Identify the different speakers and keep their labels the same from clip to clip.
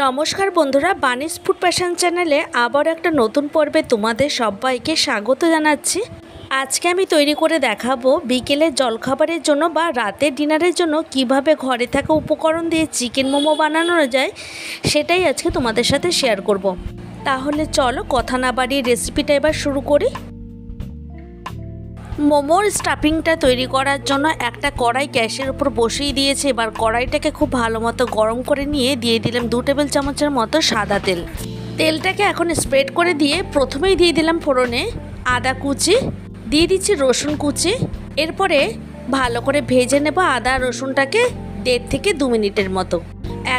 Speaker 1: নমস্কার বন্ধুরা, বানিস food passion চ্যানেলে আবার একটা নতুন পর্বে তোমাদের সবাইকে স্বাগত জানাচ্ছি। আজকে আমি তৈরি করে দেখাবো বিকেলের জলখাবারের জন্য বা রাতের ডিনারের জন্য কিভাবে ঘরে থাকা উপকরণ দিয়ে চিকেন মোমো বানানো যায়, সেটাই আজকে তোমাদের সাথে শেয়ার করব। তাহলে চলো কথা না বাড়িয়ে রেসিপিটা এবার শুরু করি। মোমোর স্টাফিংটা তৈরি করার জন্য একটা কড়াই গ্যাসের উপর বসিয়ে দিয়েছে। এবার কড়াইটাকে খুব ভালো মতো গরম করে নিয়ে দিয়ে দিলাম 2 টেবিল চামচের মতো সাদা তেল। তেলটাকে এখন স্প্রেড করে দিয়ে প্রথমেই দিয়ে দিলাম ফোড়নে আদা কুচি, দিয়ে দিচ্ছি রসুন কুচি। এরপরে ভালো করে ভেজে নেব আদা রসুনটাকে 1.5 থেকে 2 মিনিটের মতো।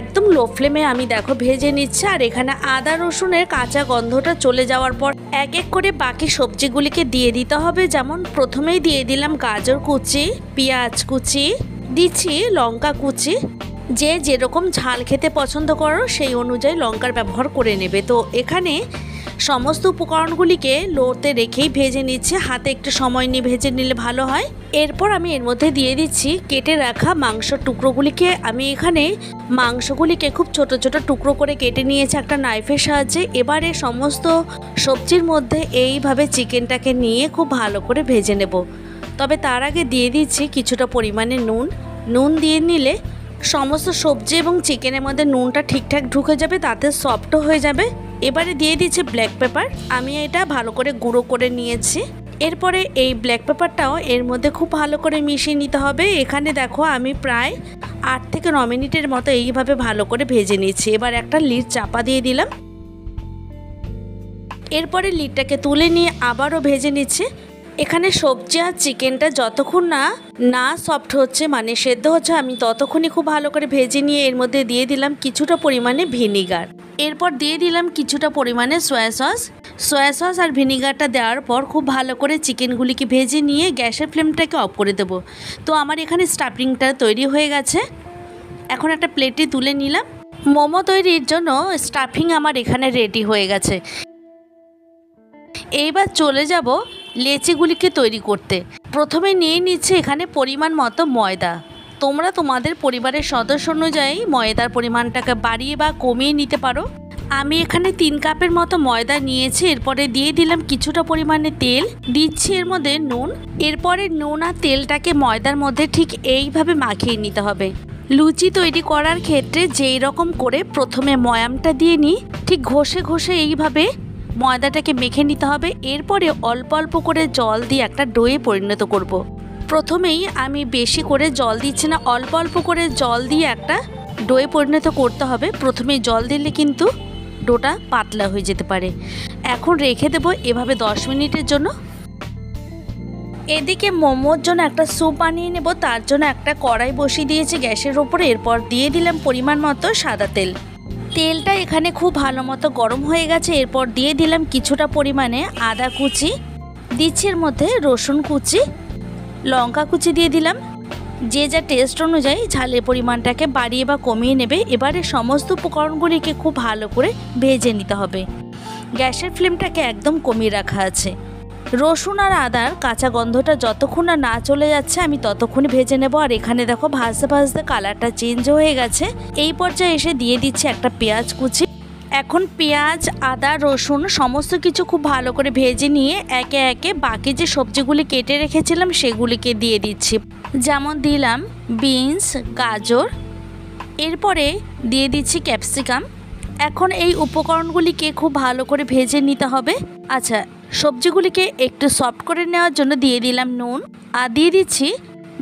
Speaker 1: একদম লো ফ্লেমে আমি দেখো ভেজে নিচ্ছি। আর এখানে আদা রসুনের কাঁচা গন্ধটা চলে যাওয়ার পর এক এক করে বাকি সবজিগুলিকে দিয়ে দিতে হবে। যেমন প্রথমেই দিয়ে দিলাম গাজর কুচি, পেঁয়াজ কুচি, দিচ্ছি লঙ্কা কুচি। যে যেরকম ঝাল খেতে পছন্দ করো সেই অনুযায়ী লঙ্কার ব্যবহার করে নেবে। তো এখানে সমস্ত উপকরণগুলিকে লোতে রেখেই ভেজে নিচ্ছে, হাতে একটু সময় নিয়ে ভেজে নিলে ভালো হয়। এরপর আমি এর মধ্যে দিয়ে দিচ্ছি কেটে রাখা মাংসর টুকরোগুলিকে। আমি এখানে মাংসগুলিকে খুব ছোট ছোট টুকরো করে কেটে নিয়েছি একটা নাইফের সাহায্যে। এবারে সমস্ত সবজির মধ্যে এইভাবে চিকেনটাকে নিয়ে খুব ভালো করে ভেজে নেব। তবে তার আগে দিয়ে দিচ্ছি কিছুটা পরিমাণে নুন দিয়ে নিলে সমস্ত সবজি এবং চিকেনের মধ্যে নুনটা ঠিকঠাক ঢুকে যাবে, তাতে সফটও হয়ে যাবে। এবারে দিয়ে দিচ্ছি ব্ল্যাক পেপার। আমি এটা ভালো করে গুঁড়ো করে নিয়েছি। এরপরে এই ব্ল্যাক পেপারটাও এর মধ্যে খুব ভালো করে মিশিয়ে নিতে হবে। এখানে দেখো আমি প্রায় 8 থেকে 9 মিনিটের মতো এইভাবে ভালো করে ভেজে নিচ্ছি। এবার একটা লিড চাপা দিয়ে দিলাম। এরপরে লিডটাকে তুলে নিয়ে আবারও ভেজে নিচ্ছি। এখানে সবজি আর চিকেনটা যতক্ষণ না সফট হচ্ছে, মানে সেদ্ধ হচ্ছে, আমি ততক্ষণই খুব ভালো করে ভেজে নিয়ে এর মধ্যে দিয়ে দিলাম কিছুটা পরিমাণে ভিনিগার। এরপর দিয়ে দিলাম কিছুটা পরিমাণে সয়া সস আর ভিনিগারটা দেওয়ার পর খুব ভালো করে চিকেনগুলিকে ভেজে নিয়ে গ্যাসের ফ্লেমটাকে অফ করে দেব। তো আমার এখানে স্টাফিংটা তৈরি হয়ে গেছে। এখন একটা প্লেটে তুলে নিলাম। মোমো তৈরির জন্য স্টাফিং আমার এখানে রেডি হয়ে গেছে। এইবার চলে যাব লেচিগুলিকে তৈরি করতে। প্রথমে নিয়ে নিচ্ছে এখানে পরিমাণ মতো ময়দা। তোমরা তোমাদের পরিবারের সদস্য অনুযায়ী ময়দার পরিমাণটাকে বাড়িয়ে বা কমিয়ে নিতে পারো। আমি এখানে 3 কাপের মতো ময়দা নিয়েছি। এরপরে দিয়ে দিলাম কিছুটা পরিমাণে তেল, দিচ্ছি এর মধ্যে নুন। এরপরে নুন আর তেলটাকে ময়দার মধ্যে ঠিক এইভাবে মাখিয়ে নিতে হবে। লুচি তৈরি করার ক্ষেত্রে যেই রকম করে প্রথমে ময়ামটা দিয়ে নিই, ঠিক ঘষে ঘষে এইভাবে ময়দাটাকে মেখে নিতে হবে। এরপরে অল্প অল্প করে জল দিয়ে একটা ডোয়ে পরিণত করব। প্রথমেই আমি বেশি করে জল দিচ্ছি না, অল্প অল্প করে জল দিয়ে একটা ডোয়ে পরিণত করতে হবে। প্রথমেই জল দিলে কিন্তু ডোটা পাতলা হয়ে যেতে পারে। এখন রেখে দেবো এভাবে 10 মিনিটের জন্য। এদিকে মোমোর জন্য একটা স্যুপ বানিয়ে নেব। তার জন্য একটা কড়াই বসিয়ে দিয়েছি গ্যাসের ওপরে। এরপর দিয়ে দিলাম পরিমাণ মতো সাদা তেল। তেলটা এখানে খুব ভালো মতো গরম হয়ে গেছে। এরপর দিয়ে দিলাম কিছুটা পরিমাণে আদা কুচি, দিচ্ছি এর মধ্যে রসুন কুচি, লঙ্কা কুচি দিয়ে দিলাম। যে যা টেস্ট অনুযায়ী ঝালের পরিমাণটাকে বাড়িয়ে বা কমিয়ে নেবে। এবারে সমস্ত উপকরণগুলিকে খুব ভালো করে ভেজে নিতে হবে। গ্যাসের ফ্লেমটাকে একদম কমিয়ে রাখা আছে। রসুন আর আদার কাঁচা গন্ধটা যতক্ষণ না চলে যাচ্ছে আমি ততক্ষণই ভেজে নেব। আর এখানে দেখো ভাজতে ভাজতে কালারটা চেঞ্জ হয়ে গেছে। এই পর্যায়ে এসে দিয়ে দিচ্ছি একটা পেঁয়াজ কুচি। এখন পেঁয়াজ, আদা, রসুন সমস্ত কিছু খুব ভালো করে ভেজে নিয়ে একে একে বাকি যে সবজিগুলি কেটে রেখেছিলাম সেগুলিকে দিয়ে দিচ্ছি। যেমন দিলাম বিনস, গাজর, এরপরে দিয়ে দিচ্ছি ক্যাপসিকাম। এখন এই উপকরণগুলিকে খুব ভালো করে ভেজে নিতে হবে। আচ্ছা, সবজিগুলিকে একটু সফট করে নেওয়ার জন্য দিয়ে দিলাম নুন আর দিয়ে দিচ্ছি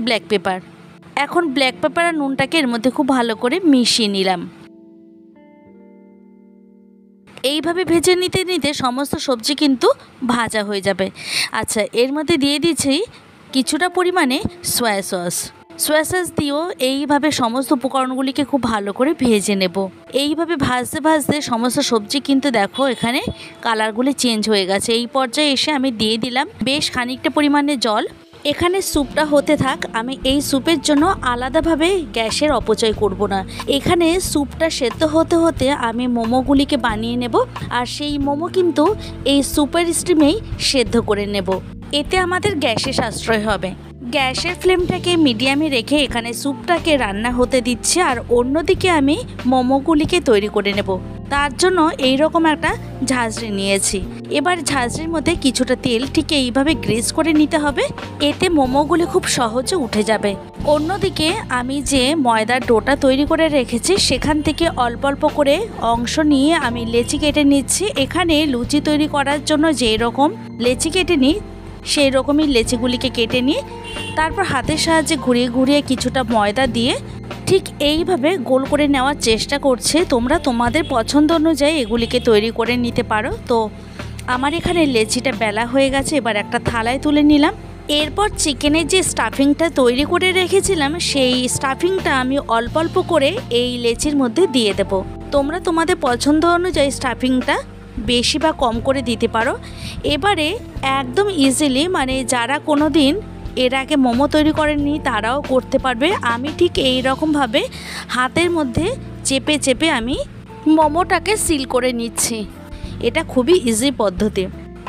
Speaker 1: ব্ল্যাক পেপার। এখন ব্ল্যাক পেপার আর নুনটাকে এর মধ্যে খুব ভালো করে মিশিয়ে নিলাম। এইভাবে ভেজে নিতে নিতে সমস্ত সবজি কিন্তু ভাজা হয়ে যাবে। আচ্ছা, এর মধ্যে দিয়ে দিচ্ছি কিছুটা পরিমাণে সয়া সস দিয়েও এইভাবে সমস্ত উপকরণগুলিকে খুব ভালো করে ভেজে নেব। এইভাবে ভাজতে ভাজতে সমস্ত সবজি কিন্তু দেখো এখানে কালারগুলি চেঞ্জ হয়ে গেছে। এই পর্যায়ে এসে আমি দিয়ে দিলাম বেশ খানিকটা পরিমাণে জল। এখানে স্যুপটা হতে থাক, আমি এই স্যুপের জন্য আলাদাভাবে গ্যাসের অপচয় করব না। এখানে স্যুপটা সেদ্ধ হতে হতে আমি মোমোগুলিকে বানিয়ে নেব। আর সেই মোমো কিন্তু এই স্যুপের স্টিমেই সেদ্ধ করে নেব। এতে আমাদের গ্যাসে সাশ্রয় হবে। গ্যাসের ফ্লেমটাকে মিডিয়ামে রেখে এখানে স্যুপটাকে রান্না হতে দিচ্ছি, আর অন্যদিকে আমি মোমোগুলিকে তৈরি করে নেব। তার জন্য এইরকম একটা ঝাঁঝরি নিয়েছি। এবার ঝাঁঝরির মধ্যে কিছুটা তেল ঠিক এইভাবে গ্রেস করে নিতে হবে, এতে মোমোগুলি খুব সহজে উঠে যাবে। অন্যদিকে আমি যে ময়দার ডোটা তৈরি করে রেখেছি সেখান থেকে অল্প অল্প করে অংশ নিয়ে আমি লেচি কেটে নিচ্ছি। এখানে লুচি তৈরি করার জন্য যেই রকম লেচি কেটে নিই সেই রকমই লেচিগুলিকে কেটে নিয়ে তারপর হাতের সাহায্যে ঘুরিয়ে ঘুরিয়ে কিছুটা ময়দা দিয়ে ঠিক এইভাবে গোল করে নেওয়ার চেষ্টা করছে। তোমরা তোমাদের পছন্দ অনুযায়ী এগুলিকে তৈরি করে নিতে পারো। তো আমার এখানে লেচিটা বেলা হয়ে গেছে, এবার একটা থালায় তুলে নিলাম। এরপর চিকেনের যে স্টাফিংটা তৈরি করে রেখেছিলাম সেই স্টাফিংটা আমি অল্প অল্প করে এই লেচির মধ্যে দিয়ে দেব। তোমরা তোমাদের পছন্দ অনুযায়ী স্টাফিংটা বেশি বা কম করে দিতে পারো। এবারে একদম ইজিলি মানে যারা কোনো দিন এর আগে মোমো তৈরি করেননি তারাও করতে পারবে। আমি ঠিক এই রকমভাবে হাতের মধ্যে চেপে চেপে আমি মোমোটাকে সিল করে নিচ্ছি। এটা খুবই ইজি পদ্ধতি।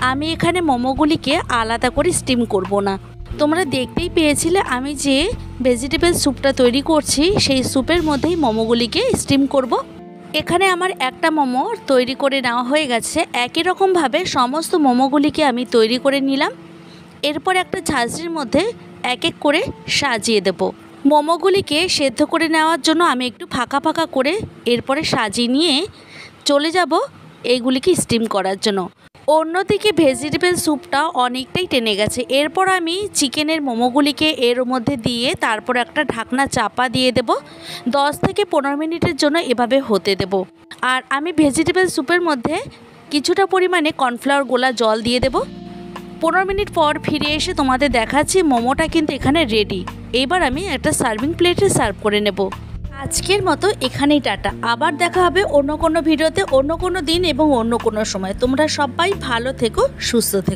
Speaker 1: আমি এখানে মোমোগুলিকে আলাদা করে স্টিম করব না। তোমরা দেখতেই পেয়েছিলে আমি যে ভেজিটেবল স্যুপটা তৈরি করছি সেই স্যুপের মধ্যেই মোমোগুলিকে স্টিম করব। এখানে আমার একটা মোমো তৈরি করে নেওয়া হয়ে গেছে। একই রকমভাবে সমস্ত মোমোগুলিকে আমি তৈরি করে নিলাম। এরপর একটা ঝাঁঝরির মধ্যে এক এক করে সাজিয়ে দেব। মোমোগুলিকে সেদ্ধ করে নেওয়ার জন্য আমি একটু ফাঁকা ফাঁকা করে এরপরে সাজিয়ে নিয়ে চলে যাব এইগুলিকে স্টিম করার জন্য। অন্যদিকে ভেজিটেবল স্যুপটা অনেকটাই টেনে গেছে। এরপর আমি চিকেনের মোমোগুলিকে এর মধ্যে দিয়ে তারপর একটা ঢাকনা চাপা দিয়ে দেব। 10 থেকে 15 মিনিটের জন্য এভাবে হতে দেব। আর আমি ভেজিটেবল স্যুপের মধ্যে কিছুটা পরিমাণে কর্নফ্লাওয়ার গোলা জল দিয়ে দেব। 15 মিনিট পর ফিরে এসে তোমাদের দেখাচ্ছি মোমোটা কিন্তু এখানে রেডি। এবার আমি একটা সার্ভিং প্লেটে সার্ভ করে নেব। আজকের মতো এখানেই টাটা। আবার দেখা হবে অন্য কোনো ভিডিওতে, অন্য কোনো দিন এবং অন্য কোনো সময়। তোমরা সবাই ভালো থেকো, সুস্থ থেকো।